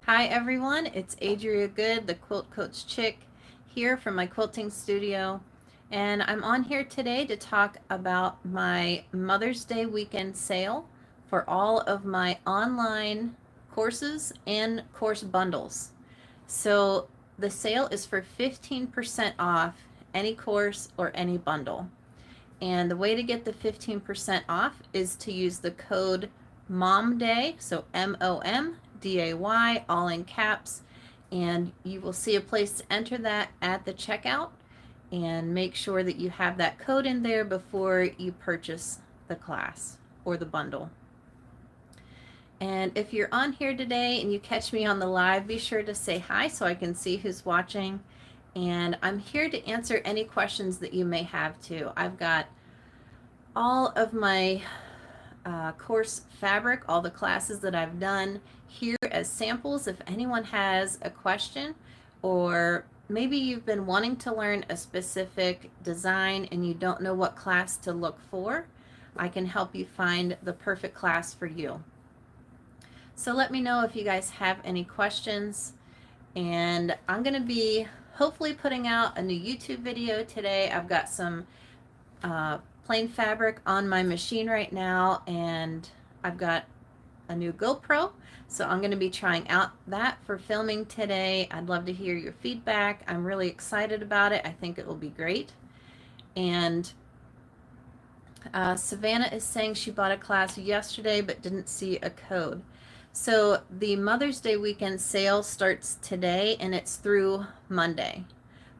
Hi everyone, it's Adria Good, the Quilt Coach Chick, here from my quilting studio. And I'm on here today to talk about my Mother's Day weekend sale for all of my online courses and course bundles. So the sale is for 15% off any course or any bundle. And the way to get the 15% off is to use the code MOMDAY, so MOMDAY, all in caps. And you will see a place to enter that at the checkout. And make sure that you have that code in there before you purchase the class or the bundle. And if you're on here today and you catch me on the live, be sure to say hi so I can see who's watching. And I'm here to answer any questions that you may have too. I've got all of my course fabric, all the classes that I've done here as samples. If anyone has a question, or maybe you've been wanting to learn a specific design and you don't know what class to look for, I can help you find the perfect class for you. So let me know if you guys have any questions. And I'm going to be hopefully putting out a new YouTube video today. I've got some plain fabric on my machine right now, and I've got a new GoPro, so I'm going to be trying out that for filming today. I'd love to hear your feedback. I'm really excited about it. I think it will be great. And Savannah is saying she bought a class yesterday but didn't see a code. So the Mother's Day weekend sale starts today and it's through Monday.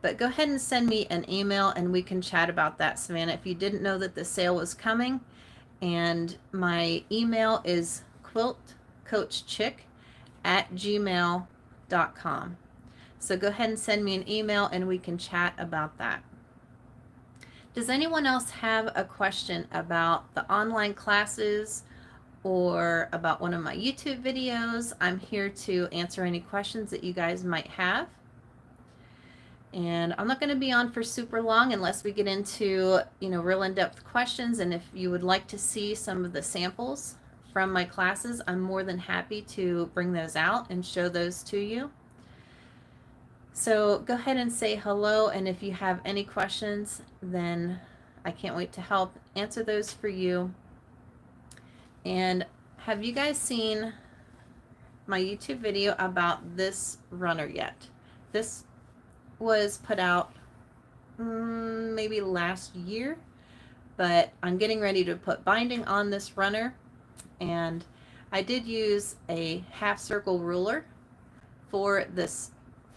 But go ahead and send me an email and we can chat about that, Savannah, if you didn't know that the sale was coming. And my email is quiltcoachchick@gmail.com. So go ahead and send me an email and we can chat about that. Does anyone else have a question about the online classes or about one of my YouTube videos? I'm here to answer any questions that you guys might have. And I'm not going to be on for super long unless we get into, real in-depth questions. And if you would like to see some of the samples from my classes, I'm more than happy to bring those out and show those to you. So go ahead and say hello. And if you have any questions, then I can't wait to help answer those for you. And have you guys seen my YouTube video about this runner yet? This was put out maybe last year, but I'm getting ready to put binding on this runner, and I did use a half circle ruler for this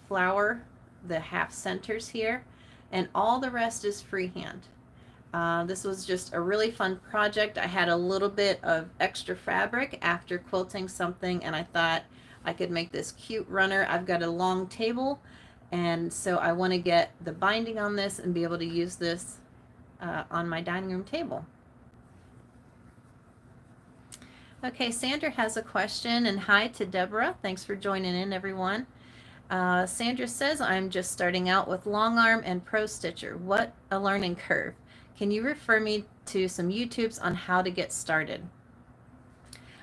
flower, the half centers here, and all the rest is freehand. This was just a really fun project. I had a little bit of extra fabric after quilting something, and I thought I could make this cute runner. I've got a long table, and so I want to get the binding on this and be able to use this on my dining room table. Okay, Sandra has a question, and hi to Deborah. Thanks for joining in, everyone. Sandra says, I'm just starting out with long arm and pro stitcher. What a learning curve. Can you refer me to some YouTubes on how to get started?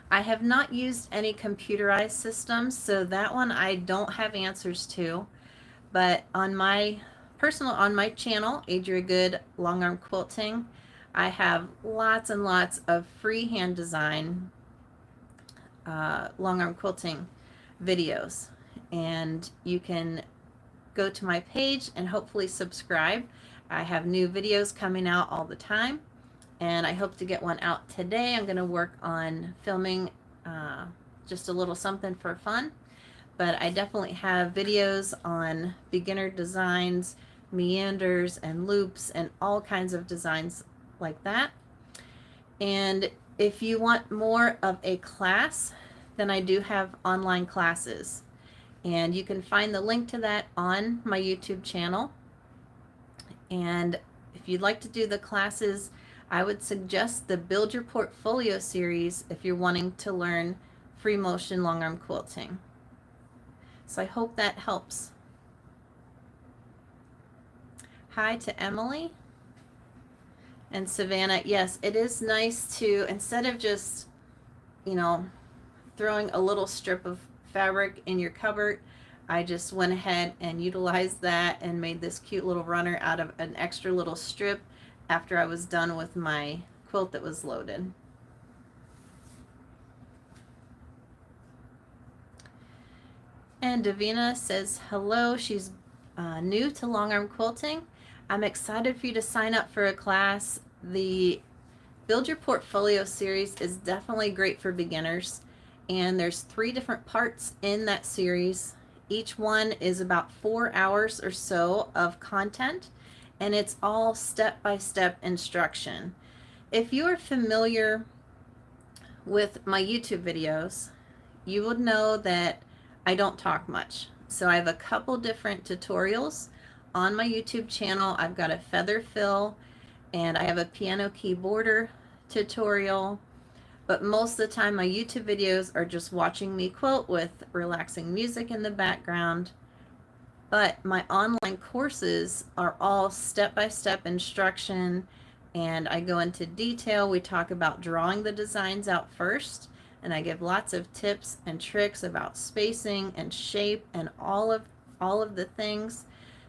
I have not used any computerized systems, so that one I don't have answers to. But on my channel, Adria Good Long Arm Quilting, I have lots and lots of freehand design long arm quilting videos. And you can go to my page and hopefully subscribe. I have new videos coming out all the time, and I hope to get one out today. I'm going to work on filming just a little something for fun. But I definitely have videos on beginner designs, meanders and loops, and all kinds of designs like that. And if you want more of a class, then I do have online classes. And you can find the link to that on my YouTube channel. And if you'd like to do the classes, I would suggest the Build Your Portfolio series if you're wanting to learn free motion long arm quilting. So I hope that helps. Hi to Emily and Savannah. Yes, it is nice to, instead of just, throwing a little strip of fabric in your cupboard, I just went ahead and utilized that and made this cute little runner out of an extra little strip after I was done with my quilt that was loaded. And Davina says hello. She's new to long arm quilting. I'm excited for you to sign up for a class. The Build Your Portfolio series is definitely great for beginners, and there's 3 different parts in that series. Each one is about 4 hours or so of content, and it's all step-by-step instruction. If you are familiar with my YouTube videos, you would know that I don't talk much. So I have a couple different tutorials on my YouTube channel. I've got a feather fill, and I have a piano keyboarder tutorial, but most of the time my YouTube videos are just watching me quilt with relaxing music in the background. But my online courses are all step-by-step instruction, and I go into detail. We talk about drawing the designs out first, and I give lots of tips and tricks about spacing and shape and all of the things.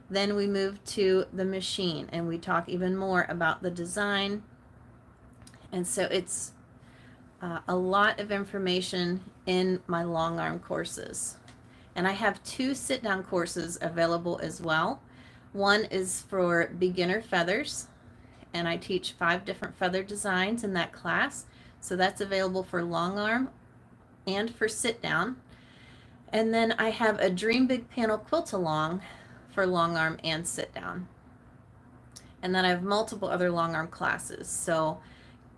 Then we move to the machine, and we talk even more about the design. And so it's a lot of information in my long arm courses. And I have 2 sit-down courses available as well. One is for beginner feathers, and I teach 5 different feather designs in that class. So that's available for long arm and for sit-down. And then I have a Dream Big Panel Quilt Along for long arm and sit-down. And then I have multiple other long arm classes. So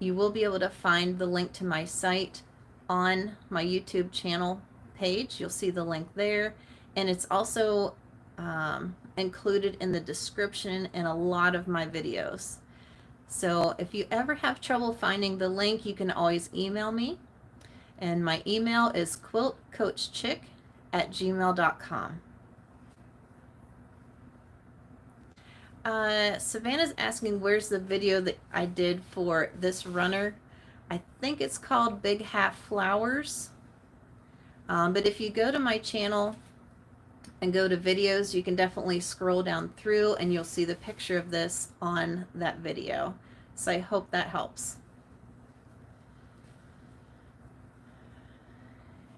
you will be able to find the link to my site on my YouTube channel page. You'll see the link there, and it's also included in the description in a lot of my videos. So if you ever have trouble finding the link, you can always email me, and my email is quiltcoachchick@gmail.com. Savannah's asking where's the video that I did for this runner. I think it's called Big Half Flowers. But if you go to my channel and go to videos, you can definitely scroll down through and you'll see the picture of this on that video. So I hope that helps.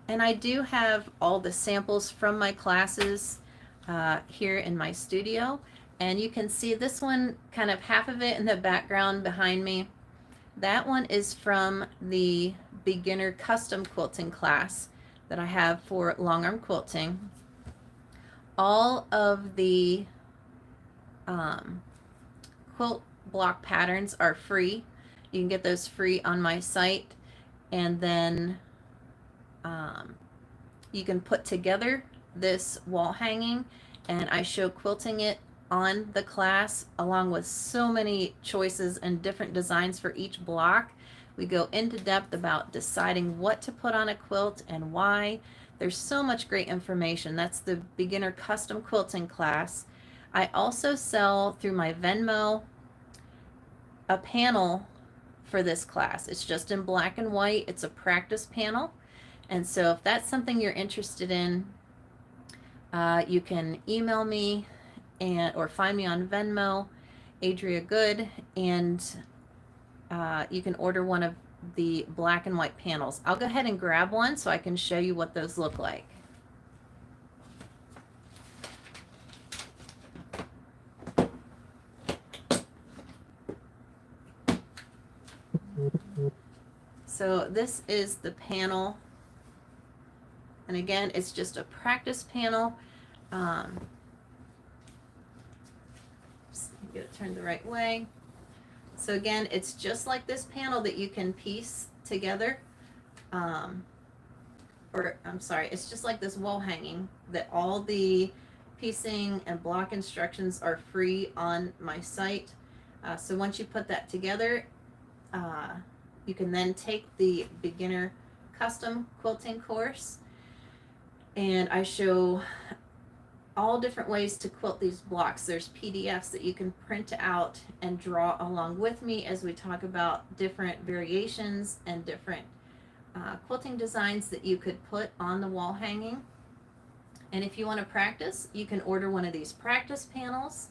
And I do have all the samples from my classes here in my studio. And you can see this one, kind of half of it in the background behind me. That one is from the beginner custom quilting class that I have for long arm quilting. All of the quilt block patterns are free. You can get those free on my site, and then you can put together this wall hanging, and I show quilting it on the class along with so many choices and different designs for each block. We go into depth about deciding what to put on a quilt and why. There's so much great information. That's the beginner custom quilting class. I also sell through my Venmo a panel for this class. It's just in black and white. It's a practice panel. And so if that's something you're interested in, you can email me or find me on Venmo, Adria Good, and you can order one of the black and white panels. I'll go ahead and grab one so I can show you what those look like. So this is the panel, and again, it's just a practice panel. Get it turned the right way. So again, it's just like this panel that you can piece together. It's just like this wall hanging that all the piecing and block instructions are free on my site. So once you put that together, you can then take the beginner custom quilting course, and I show all different ways to quilt these blocks. There's PDFs that you can print out and draw along with me as we talk about different variations and different quilting designs that you could put on the wall hanging. And if you want to practice, you can order one of these practice panels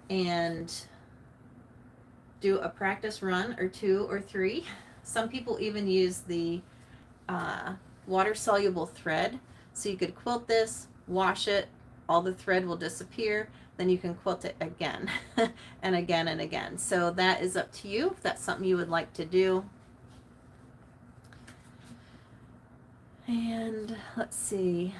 and do a practice run or 2 or 3. Some people even use the water-soluble thread. So you could quilt this, wash it, all the thread will disappear, then you can quilt it again and again and again. So that is up to you if that's something you would like to do. And let's see.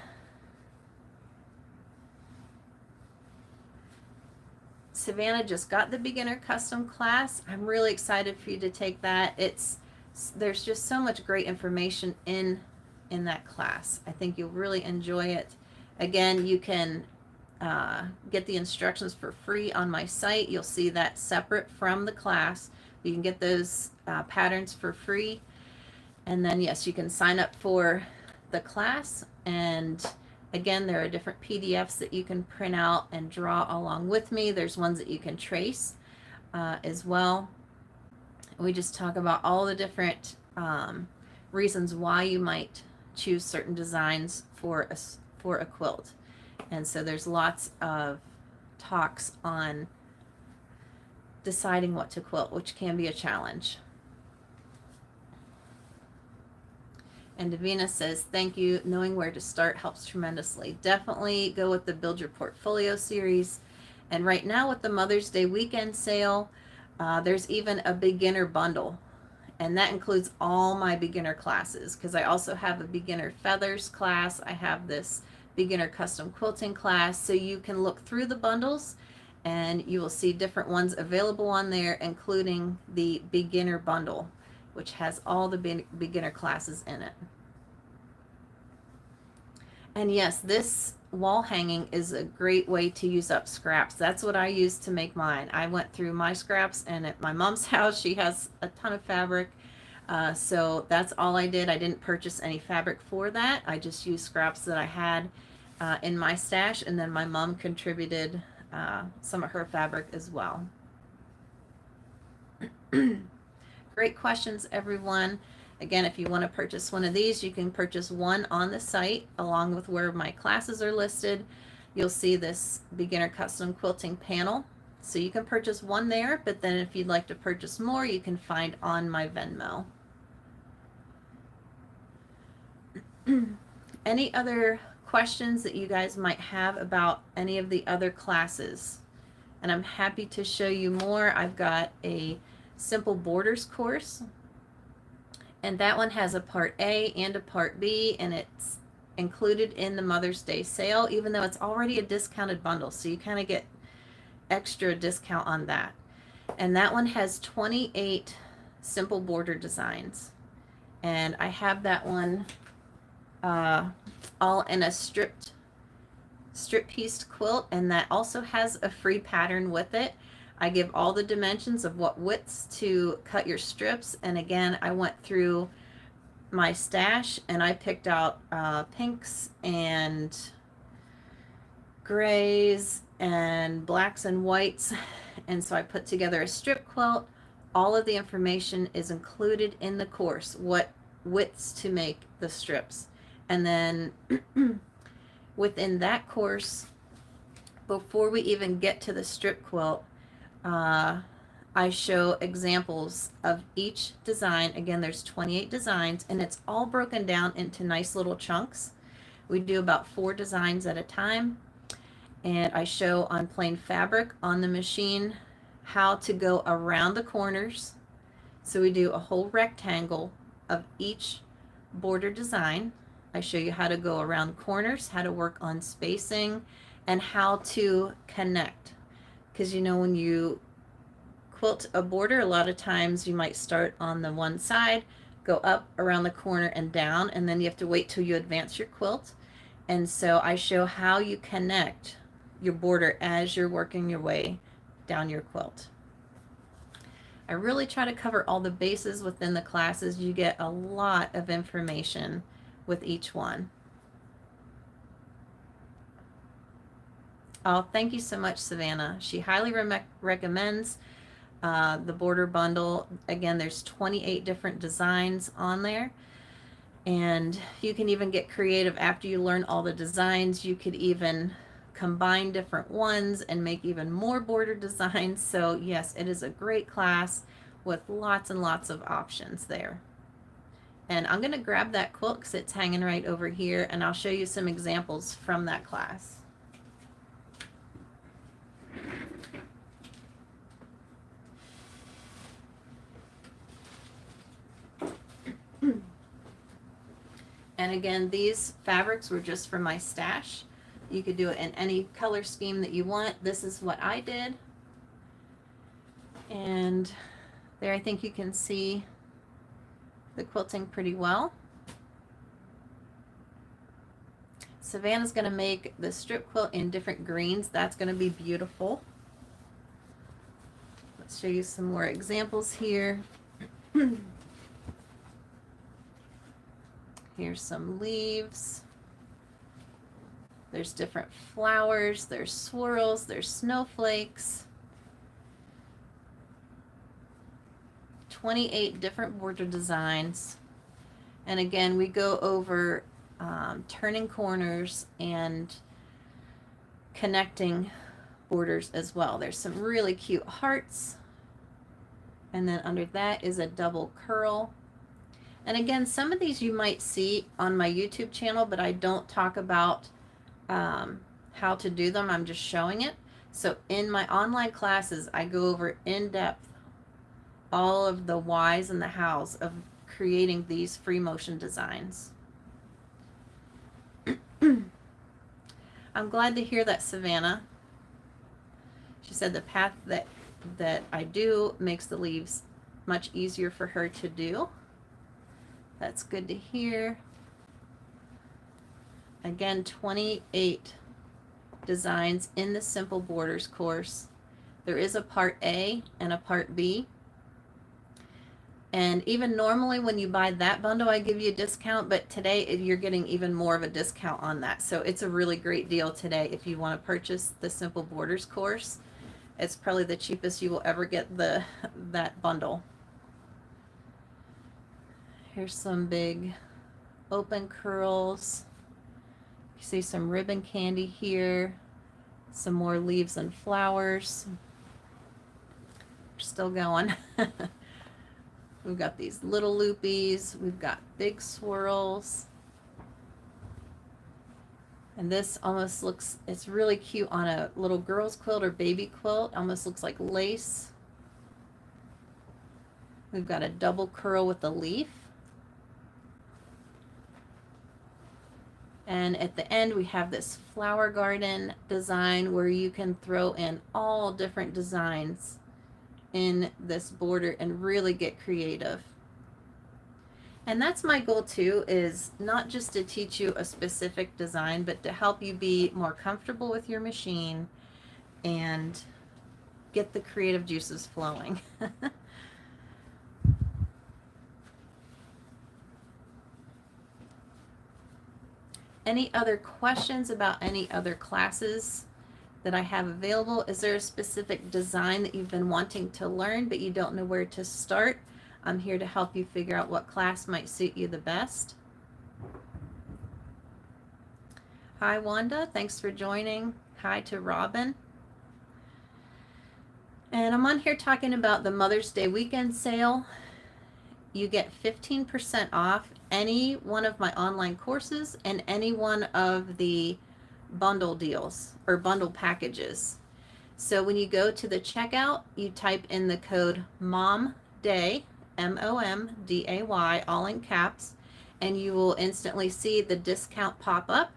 Savannah just got the beginner custom class. I'm really excited for you to take that. There's just so much great information in that class. I think you'll really enjoy it. Again, you can get the instructions for free on my site. You'll see that separate from the class. You can get those patterns for free. And then, yes, you can sign up for the class. And again, there are different PDFs that you can print out and draw along with me. There's ones that you can trace as well. We just talk about all the different reasons why you might choose certain designs for a quilt. And so there's lots of talks on deciding what to quilt, which can be a challenge. And Davina says, thank you. Knowing where to start helps tremendously. Definitely go with the Build Your Portfolio series. And right now with the Mother's Day weekend sale, there's even a beginner bundle. And that includes all my beginner classes, because I also have a beginner feathers class. I have this beginner custom quilting class. So you can look through the bundles and you will see different ones available on there, including the beginner bundle, which has all the beginner classes in it. And yes, this wall hanging is a great way to use up scraps. That's what I used to make mine. I went through my scraps, and at my mom's house, she has a ton of fabric. So that's all I did. I didn't purchase any fabric for that. I just used scraps that I had in my stash, and then my mom contributed some of her fabric as well. Great questions, everyone. Again, if you want to purchase one of these, you can purchase one on the site along with where my classes are listed. You'll see this beginner custom quilting panel. So you can purchase one there, but then if you'd like to purchase more, you can find on my Venmo. Any other questions that you guys might have about any of the other classes? And I'm happy to show you more. I've got a simple borders course, and that one has a part A and a part B, and it's included in the Mother's Day sale, even though it's already a discounted bundle, so you kind of get extra discount on that. And that one has 28 simple border designs, and I have that one all in a strip pieced quilt, and that also has a free pattern with it. I give all the dimensions of what widths to cut your strips. And again, I went through my stash and I picked out pinks and grays and blacks and whites. And so I put together a strip quilt. All of the information is included in the course, what widths to make the strips. And then within that course, before we even get to the strip quilt, I show examples of each design. Again, there's 28 designs, and it's all broken down into nice little chunks. We do about 4 designs at a time, and I show on plain fabric on the machine how to go around the corners. So we do a whole rectangle of each border design. I show you how to go around corners, how to work on spacing, and how to connect. Because you know, when you quilt a border, a lot of times you might start on the one side, go up around the corner and down, and then you have to wait till you advance your quilt. And so I show how you connect your border as you're working your way down your quilt. I really try to cover all the bases within the classes. You get a lot of information with each one. Oh, thank you so much, Savannah. She highly recommends the border bundle. Again, there's 28 different designs on there. And you can even get creative after you learn all the designs. You could even combine different ones and make even more border designs. So yes, it is a great class with lots and lots of options there. And I'm going to grab that quilt because it's hanging right over here, and I'll show you some examples from that class. And again, these fabrics were just from my stash. You could do it in any color scheme that you want. This is what I did. And there, I think you can see the quilting pretty well. Savannah's going to make the strip quilt in different greens. That's going to be beautiful. Let's show you some more examples here. Here's some leaves. There's different flowers, there's swirls, there's snowflakes. 28 different border designs. And again, we go over turning corners and connecting borders as well. There's some really cute hearts. And then under that is a double curl. And again, some of these you might see on my YouTube channel, but I don't talk about how to do them. I'm just showing it. So in my online classes, I go over in depth all of the whys and the hows of creating these free motion designs. I'm glad to hear that, Savannah. She said the path that I do makes the leaves much easier for her to do. That's good to hear. Again, 28 designs in the Simple Borders course. There is a part A and a part B. And even normally when you buy that bundle, I give you a discount, but today you're getting even more of a discount on that. So it's a really great deal today if you want to purchase the Simple Borders course. It's probably the cheapest you will ever get that bundle. Here's some big open curls. You see some ribbon candy here. Some more leaves and flowers. We're still going. We've got these little loopies. We've got big swirls. And this almost looks, it's really cute on a little girl's quilt or baby quilt. Almost looks like lace. We've got a double curl with a leaf. And at the end, we have this flower garden design where you can throw in all different designs in this border and really get creative. And that's my goal too, is not just to teach you a specific design, but to help you be more comfortable with your machine and get the creative juices flowing. Any other questions about any other classes that I have available? Is there a specific design that you've been wanting to learn but you don't know where to start? I'm here to help you figure out what class might suit you the best. Hi, Wanda. Thanks for joining. Hi to Robin. And I'm on here talking about the Mother's Day weekend sale. You get 15% off any one of my online courses and any one of the bundle deals or bundle packages. So when you go to the checkout, you type in the code MOMDAY, MOMDAY, all in caps, and you will instantly see the discount pop up.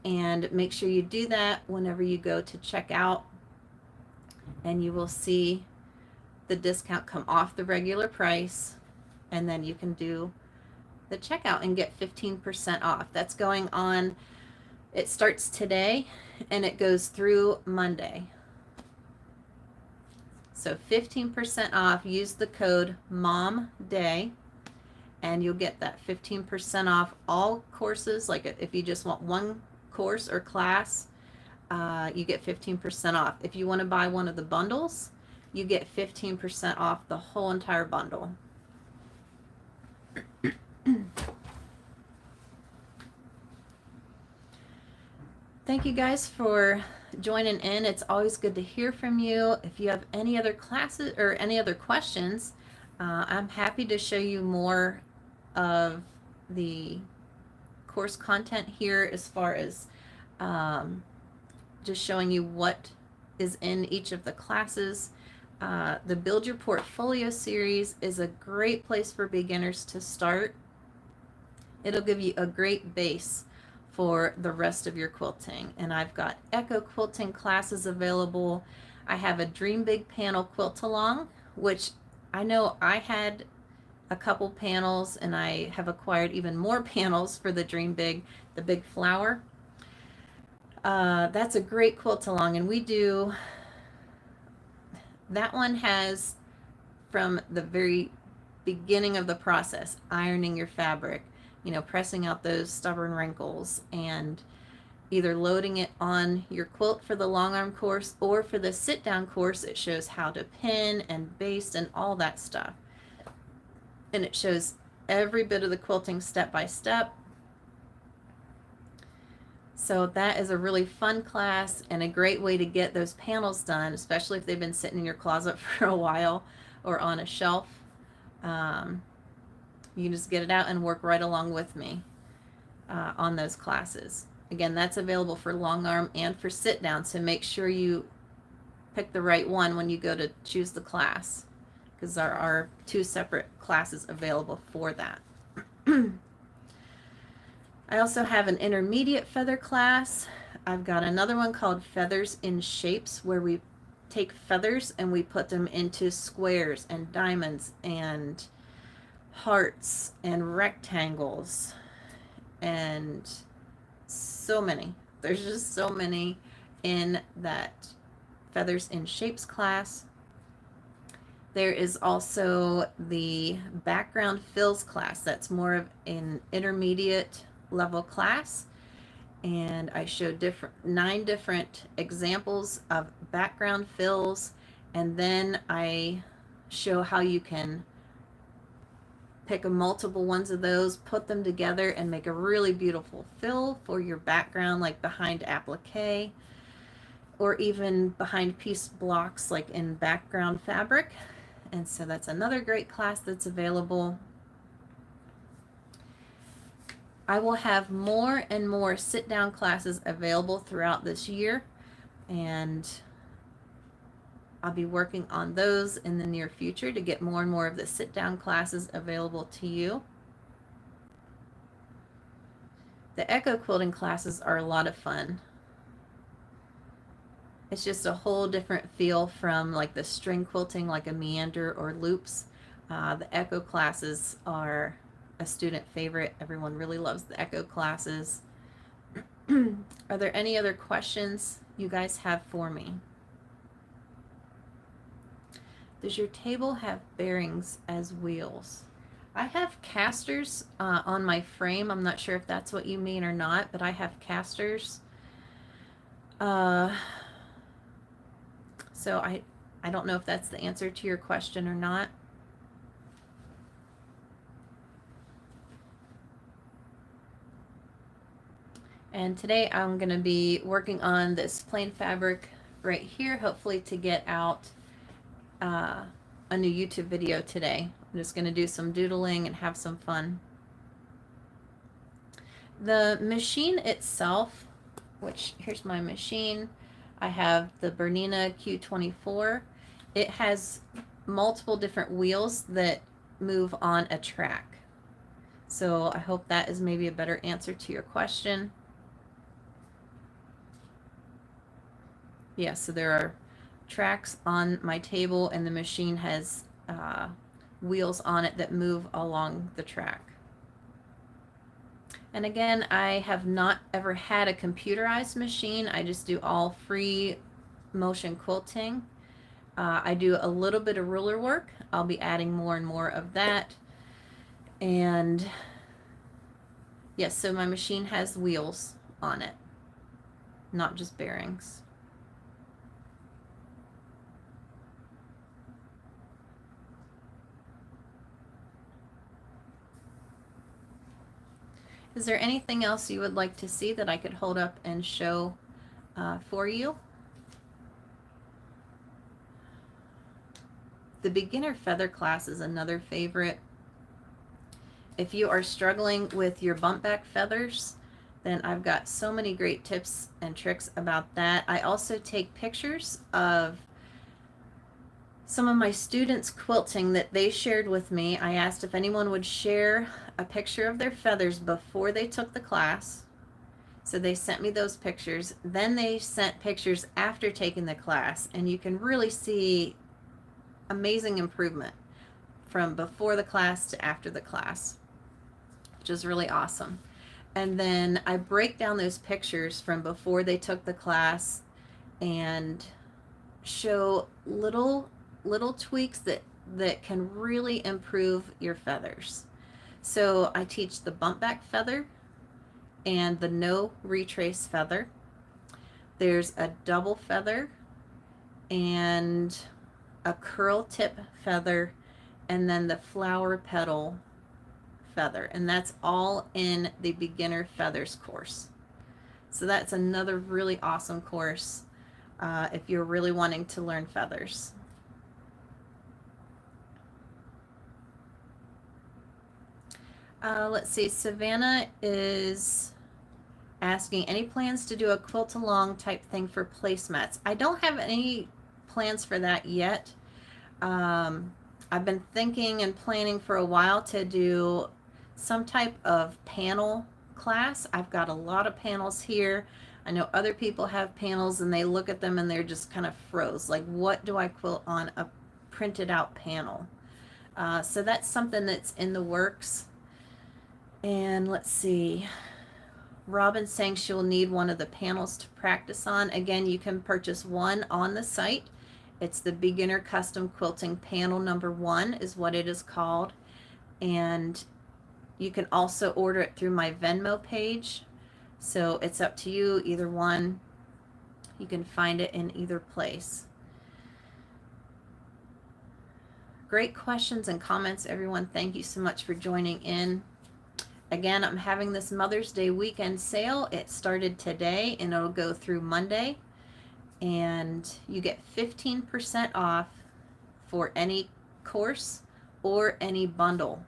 And make sure you do that whenever you go to checkout, and you will see the discount come off the regular price, and then you can do the checkout and get 15% off. That's going on, it starts today and it goes through Monday. So 15% off, use the code MOMDAY and you'll get that 15% off all courses. Like if you just want one course or class, you get 15% off. If you want to buy one of the bundles, you get 15% off the whole entire bundle. thank you guys for joining in. It's always good to hear from you. If you have any other classes or any other questions, I'm happy to show you more of the course content here, as far as just showing you what is in each of the classes. The Build Your Portfolio series is a great place for beginners to start. It'll give you a great base for the rest of your quilting. And I've got echo quilting classes available. I have a Dream Big panel quilt along, which I know I had a couple panels, and I have acquired even more panels for the Dream Big, the big flower. That's a great quilt along, and we do, that one has, from the very beginning of the process, ironing your fabric, pressing out those stubborn wrinkles, and either loading it on your quilt for the long arm course, or for the sit down course, it shows how to pin and baste and all that stuff. And it shows every bit of the quilting step by step. So that is a really fun class and a great way to get those panels done, especially if they've been sitting in your closet for a while or on a shelf. You can just get it out and work right along with me on those classes. Again, that's available for long arm and for sit down, so make sure you pick the right one when you go to choose the class, because there are two separate classes available for that. I also have an intermediate feather class. I've got another one called Feathers in Shapes, where we take feathers and we put them into squares and diamonds and hearts and rectangles, and so many. There's just so many in that Feathers in Shapes class. There is also the Background Fills class. That's more of an intermediate level class, and I show 9 different examples of background fills, and then I show how you can pick multiple ones of those, put them together, and make a really beautiful fill for your background, like behind applique, or even behind piece blocks, like in background fabric. And so that's another great class that's available. I will have more and more sit-down classes available throughout this year, and I'll be working on those in the near future to get more and more of the sit-down classes available to you. The echo quilting classes are a lot of fun. It's just a whole different feel from like the string quilting, like a meander or loops. The echo classes are a student favorite. Everyone really loves the echo classes. Are there any other questions you guys have for me? Does your table have bearings as wheels? I have casters on my frame. I'm not sure if that's what you mean or not, but I have casters. So I don't know if that's the answer to your question or not. And today I'm going to be working on this plain fabric right here, hopefully to get out a new YouTube video today. I'm just going to do some doodling and have some fun. The machine itself, which here's my machine. I have the Bernina Q24. It has multiple different wheels that move on a track. So I hope that is maybe a better answer to your question. Yes, so there are tracks on my table, and the machine has wheels on it that move along the track. And again, I have not ever had a computerized machine. I just do all free motion quilting. I do a little bit of ruler work. I'll be adding more and more of that. And yes, so my machine has wheels on it, not just bearings. Is there anything else you would like to see that I could hold up and show for you? The beginner feather class is another favorite. If you are struggling with your bump back feathers, then I've got so many great tips and tricks about that. I also take pictures of some of my students quilting that they shared with me. I asked if anyone would share a picture of their feathers before they took the class. So they sent me those pictures. Then they sent pictures after taking the class, and you can really see amazing improvement from before the class to after the class, which is really awesome. And then I break down those pictures from before they took the class and show little tweaks that can really improve your feathers. So I teach the bump back feather and the no retrace feather. There's a double feather and a curl tip feather, and then the flower petal feather, and that's all in the beginner feathers course. So that's another really awesome course if you're really wanting to learn feathers. Let's see, Savannah is asking, any plans to do a quilt along type thing for placemats? I don't have any plans for that yet. I've been thinking and planning for a while to do some type of panel class. I've got a lot of panels here. I know other people have panels and they look at them and they're just kind of froze. Like, what do I quilt on a printed out panel? So that's something that's in the works. And let's see, Robin's saying she'll need one of the panels to practice on. Again, you can purchase one on the site. It's the Beginner Custom Quilting Panel number 1 is what it is called. And you can also order it through my Venmo page. So it's up to you, either one. You can find it in either place. Great questions and comments, everyone. Thank you so much for joining in. Again, I'm having this Mother's Day weekend sale. It started today and it'll go through Monday. And you get 15% off for any course or any bundle.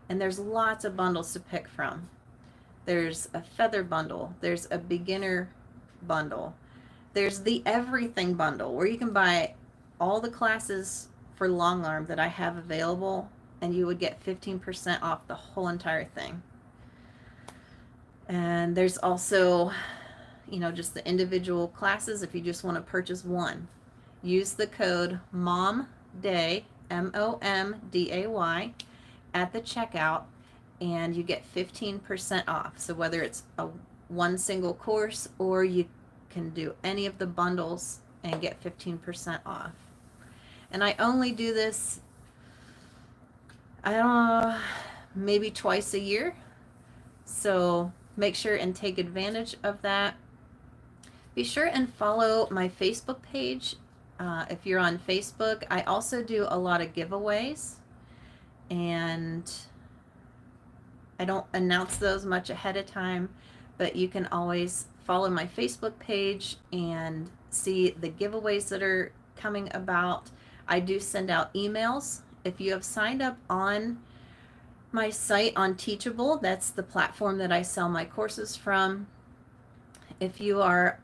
And there's lots of bundles to pick from. There's a feather bundle. There's a beginner bundle. There's the everything bundle where you can buy all the classes for long arm that I have available, and you would get 15% off the whole entire thing. And there's also, you know, just the individual classes if you just want to purchase one. Use the code MOMDAY, MOMDAY, at the checkout, and you get 15% off. So whether it's one single course or you can do any of the bundles and get 15% off. And I only do this, I don't know, maybe twice a year. So make sure and take advantage of that. Be sure and follow my Facebook page if you're on Facebook. I also do a lot of giveaways, and I don't announce those much ahead of time, but you can always follow my Facebook page and see the giveaways that are coming about. I do send out emails. If you have signed up on my site on Teachable, that's the platform that I sell my courses from. If you've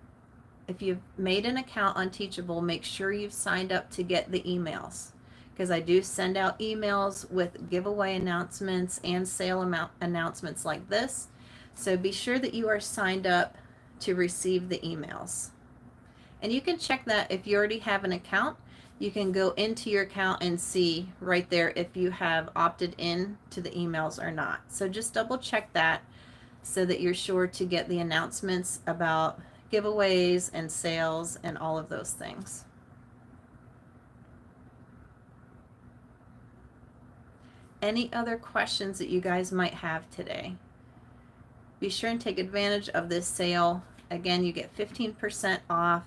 made an account on Teachable, make sure you've signed up to get the emails, because I do send out emails with giveaway announcements and sale announcements like this. So be sure that you are signed up to receive the emails. And you can check that if you already have an account. You can go into your account and see right there if you have opted in to the emails or not. So just double check that so that you're sure to get the announcements about giveaways and sales and all of those things. Any other questions that you guys might have today? Be sure and take advantage of this sale. Again, you get 15% off,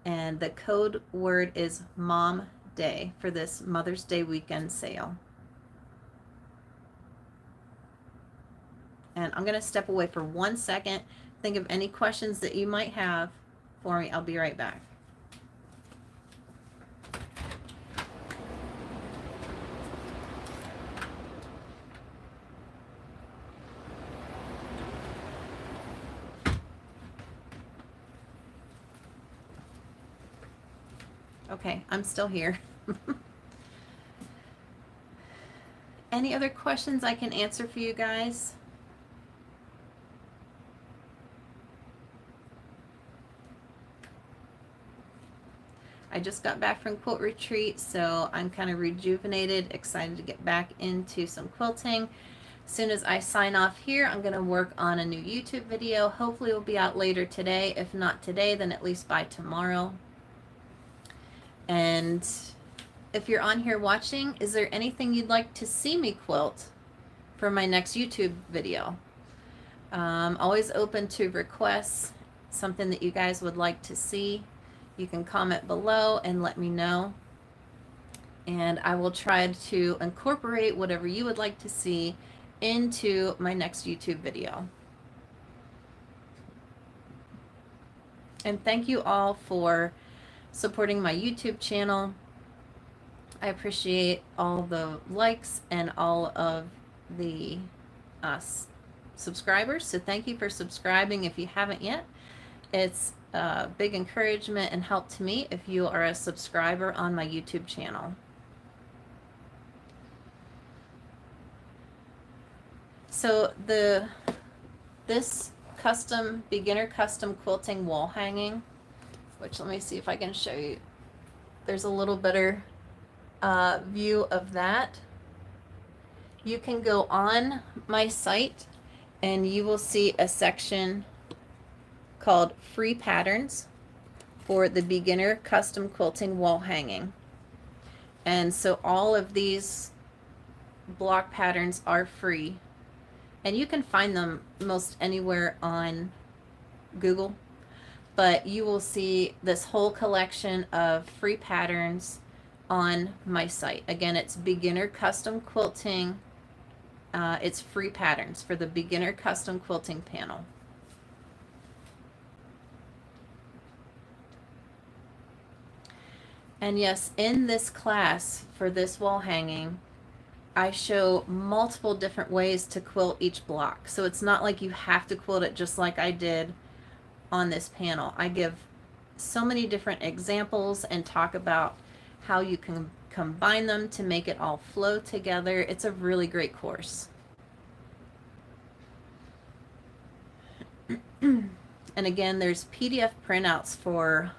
and the code word is MOMDAY for this Mother's Day weekend sale. And I'm going to step away for 1 second. Think of any questions that you might have for me. I'll be right back. Okay, I'm still here. Any other questions I can answer for you guys? I just got back from quilt retreat, so I'm kind of rejuvenated, excited to get back into some quilting. As soon as I sign off here, I'm going to work on a new YouTube video. Hopefully it will be out later today. If not today, then at least by tomorrow. And if you're on here watching, is there anything you'd like to see me quilt for my next YouTube video? Always open to requests, something that you guys would like to see. You can comment below and let me know. And I will try to incorporate whatever you would like to see into my next YouTube video. And thank you all for supporting my YouTube channel. I appreciate all the likes and all of the subscribers. So thank you for subscribing if you haven't yet. It's a big encouragement and help to me if you are a subscriber on my YouTube channel. So this custom beginner custom quilting wall hanging, which let me see if I can show you. There's a little better view of that. You can go on my site and you will see a section called free patterns for the beginner custom quilting wall hanging. And so all of these block patterns are free, and you can find them most anywhere on Google, but you will see this whole collection of free patterns on my site. Again, it's beginner custom quilting. It's free patterns for the beginner custom quilting panel. And yes, in this class for this wall hanging, I show multiple different ways to quilt each block. So it's not like you have to quilt it just like I did on this panel. I give so many different examples and talk about how you can combine them to make it all flow together. It's a really great course. And again, there's PDF printouts for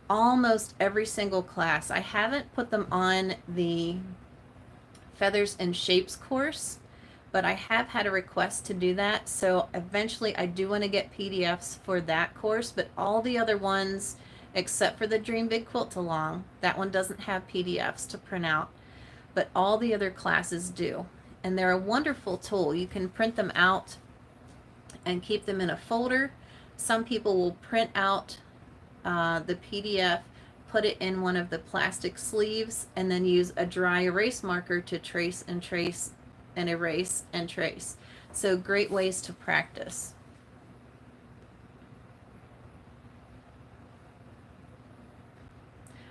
almost every single class. I haven't put them on the Feathers and Shapes course, but I have had a request to do that. So eventually I do want to get PDFs for that course, but all the other ones, except for the Dream Big Quilt Along, that one doesn't have PDFs to print out, but all the other classes do. And they're a wonderful tool. You can print them out and keep them in a folder. Some people will print out the PDF, put it in one of the plastic sleeves, and then use a dry erase marker to trace and trace and erase and trace. So great ways to practice.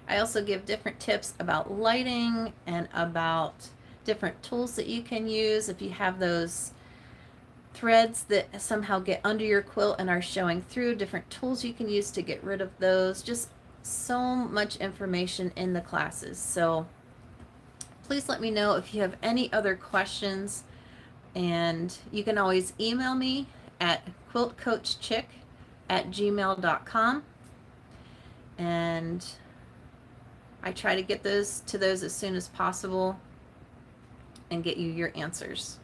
I also give different tips about lighting and about different tools that you can use if you have those threads that somehow get under your quilt and are showing through, different tools you can use to get rid of those. Just so much information in the classes. So please let me know if you have any other questions, and you can always email me at quiltcoachchick@gmail.com, and I try to get those as soon as possible and get you your answers.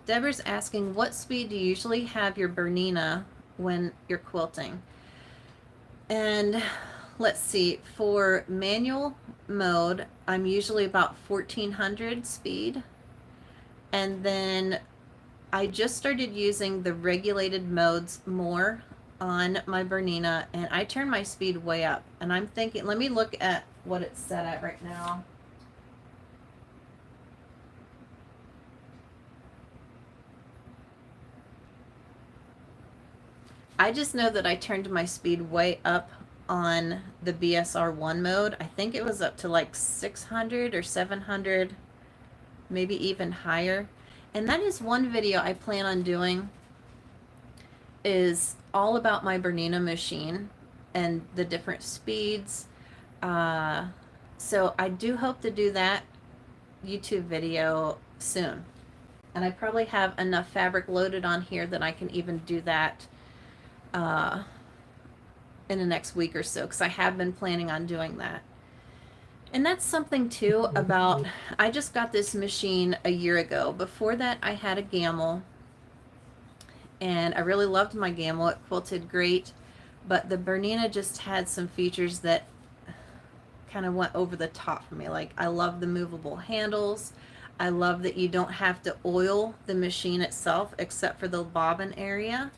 Deborah's asking, what speed do you usually have your Bernina when you're quilting? And let's see, for manual mode, I'm usually about 1400 speed. And then I just started using the regulated modes more on my Bernina, and I turn my speed way up. And I'm thinking, let me look at what it's set at right now. I just know that I turned my speed way up on the BSR1 mode. I think it was up to like 600 or 700, maybe even higher. And that is one video I plan on doing, is all about my Bernina machine and the different speeds. Uh, so I do hope to do that YouTube video soon. And I probably have enough fabric loaded on here that I can even do that uh, in the next week or so, because I have been planning on doing that. And that's something too about, I just got this machine a year ago. Before that, I had a Gamble, and I really loved my Gamble. It quilted great, but the Bernina just had some features that kind of went over the top for me. Like, I love the movable handles. I love that you don't have to oil the machine itself except for the bobbin area.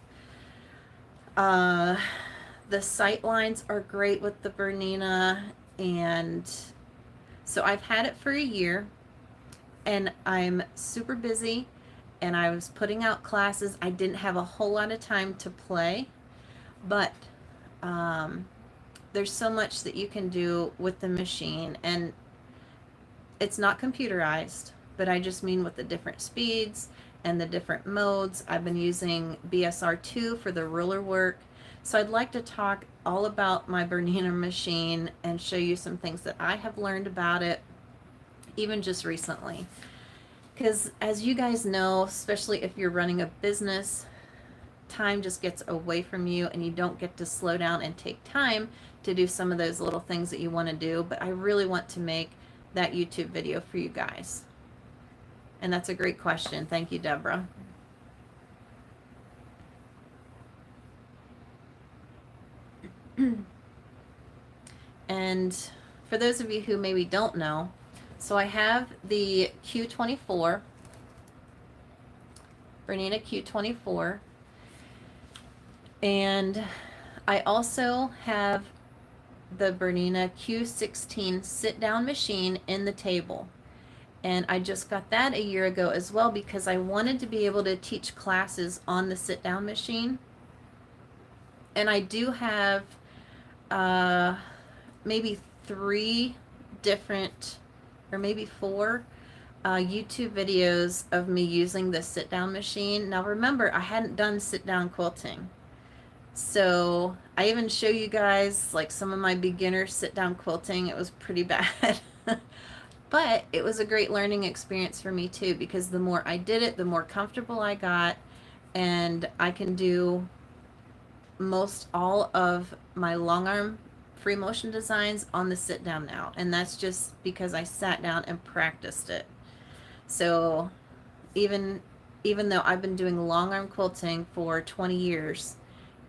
The sight lines are great with the Bernina, and so I've had it for a year, and I'm super busy, and I was putting out classes. I didn't have a whole lot of time to play, but there's so much that you can do with the machine, and it's not computerized, but I just mean with the different speeds and the different modes. I've been using BSR2 for the ruler work. So I'd like to talk all about my Bernina machine and show you some things that I have learned about it, even just recently. Because as you guys know, especially if you're running a business, time just gets away from you and you don't get to slow down and take time to do some of those little things that you want to do. But I really want to make that YouTube video for you guys. And that's a great question. Thank you, Deborah. And for those of you who maybe don't know, so I have the Q24, Bernina Q24, and I also have the Bernina Q16 sit-down machine in the table. And I just got that a year ago as well, because I wanted to be able to teach classes on the sit-down machine. And I do have maybe 3 different, or maybe 4 YouTube videos of me using the sit-down machine. Now remember, I hadn't done sit-down quilting. So I even show you guys like some of my beginner sit-down quilting. It was pretty bad. But it was a great learning experience for me too, because the more I did it, the more comfortable I got, and I can do most all of my long arm free motion designs on the sit down now, and that's just because I sat down and practiced it. So even though I've been doing long arm quilting for 20 years,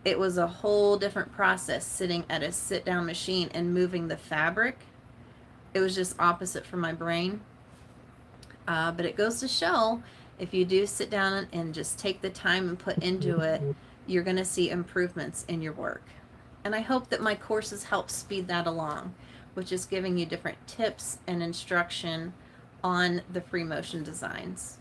it was a whole different process sitting at a sit down machine and moving the fabric. It was just opposite for my brain. But it goes to show, if you do sit down and just take the time and put into it, you're going to see improvements in your work. And I hope that my courses help speed that along, which is giving you different tips and instruction on the free motion designs.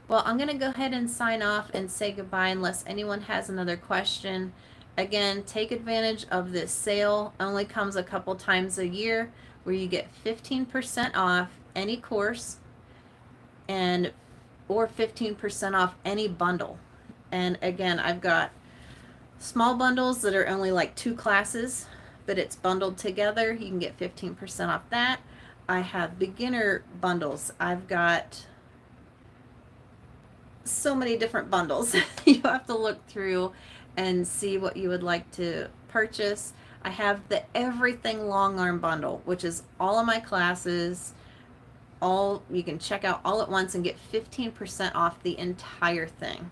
Well, I'm going to go ahead and sign off and say goodbye unless anyone has another question. Again, take advantage of this sale. It only comes a couple times a year, where you get 15% off any course, and or 15% off any bundle. And again, I've got small bundles that are only like 2 classes, but it's bundled together. You can get 15% off that. I have beginner bundles. I've got so many different bundles. You have to look through and see what you would like to purchase. I have the everything long arm bundle, which is all of my classes, all you can check out all at once and get 15% off the entire thing.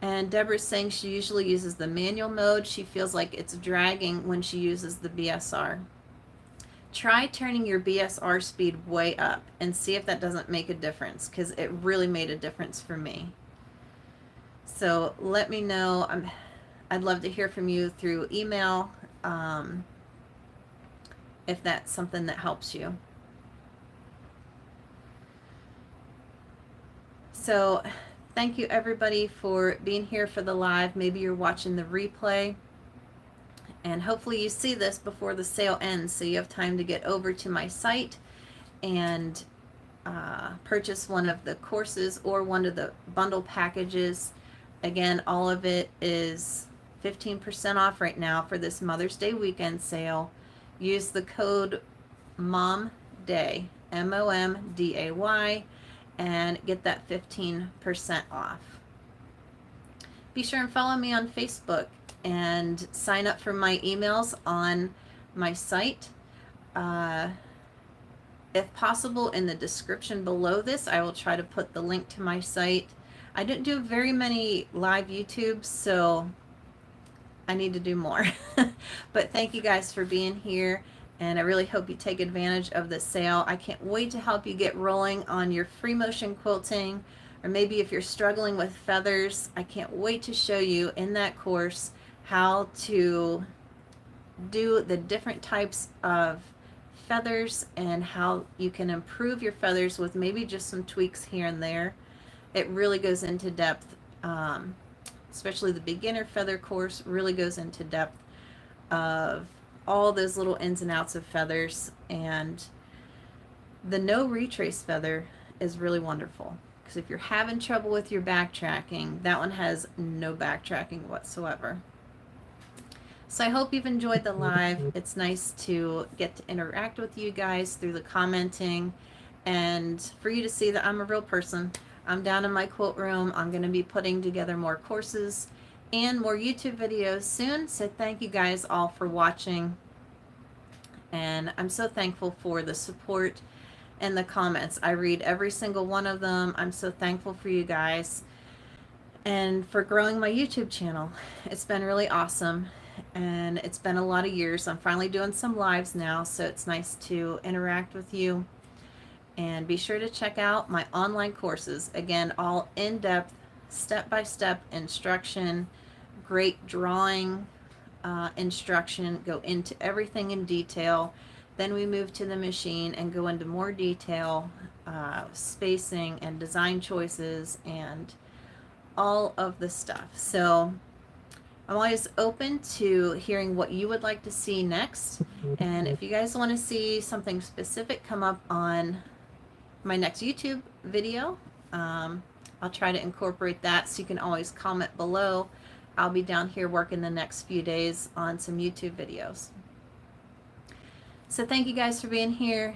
And Deborah's saying she usually uses the manual mode. She feels like it's dragging when she uses the BSR. Try turning your BSR speed way up and see if that doesn't make a difference, because it really made a difference for me. So let me know. I'd love to hear from you through email if that's something that helps you. So thank you everybody for being here for the live. Maybe you're watching the replay, and hopefully you see this before the sale ends so you have time to get over to my site and purchase one of the courses or one of the bundle packages. Again, all of it is 15% off right now for this Mother's Day weekend sale. Use the code MOMDAY, MOMDAY, and get that 15% off. Be sure and follow me on Facebook and sign up for my emails on my site. If possible, in the description below this, I will try to put the link to my site. I didn't do very many live YouTubes, so I need to do more. But thank you guys for being here, and I really hope you take advantage of the sale. I can't wait to help you get rolling on your free motion quilting, or maybe if you're struggling with feathers, I can't wait to show you in that course how to do the different types of feathers and how you can improve your feathers with maybe just some tweaks here and there. It really goes into depth, especially the beginner feather course really goes into depth of all those little ins and outs of feathers. And the no retrace feather is really wonderful, because if you're having trouble with your backtracking, that one has no backtracking whatsoever. So I hope you've enjoyed the live. It's nice to get to interact with you guys through the commenting, and for you to see that I'm a real person. I'm down in my quilt room. I'm going to be putting together more courses and more YouTube videos soon. So thank you guys all for watching. And I'm so thankful for the support and the comments. I read every single one of them. I'm so thankful for you guys and for growing my YouTube channel. It's been really awesome. And it's been a lot of years. I'm finally doing some lives now, so it's nice to interact with you. And be sure to check out my online courses. Again, all in-depth, step-by-step instruction, great drawing instruction, go into everything in detail. Then we move to the machine and go into more detail, spacing and design choices and all of the stuff. So I'm always open to hearing what you would like to see next. And if you guys want to see something specific come up on my next YouTube video, I'll try to incorporate that, so you can always comment below. I'll be down here working the next few days on some YouTube videos. So thank you guys for being here.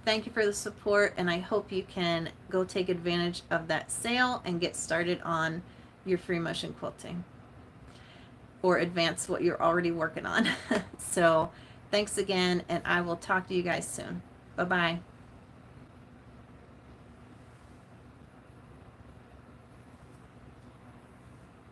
Thank you for the support, and I hope you can go take advantage of that sale and get started on your free motion quilting, or advance what you're already working on. So thanks again, and I will talk to you guys soon. Bye-bye.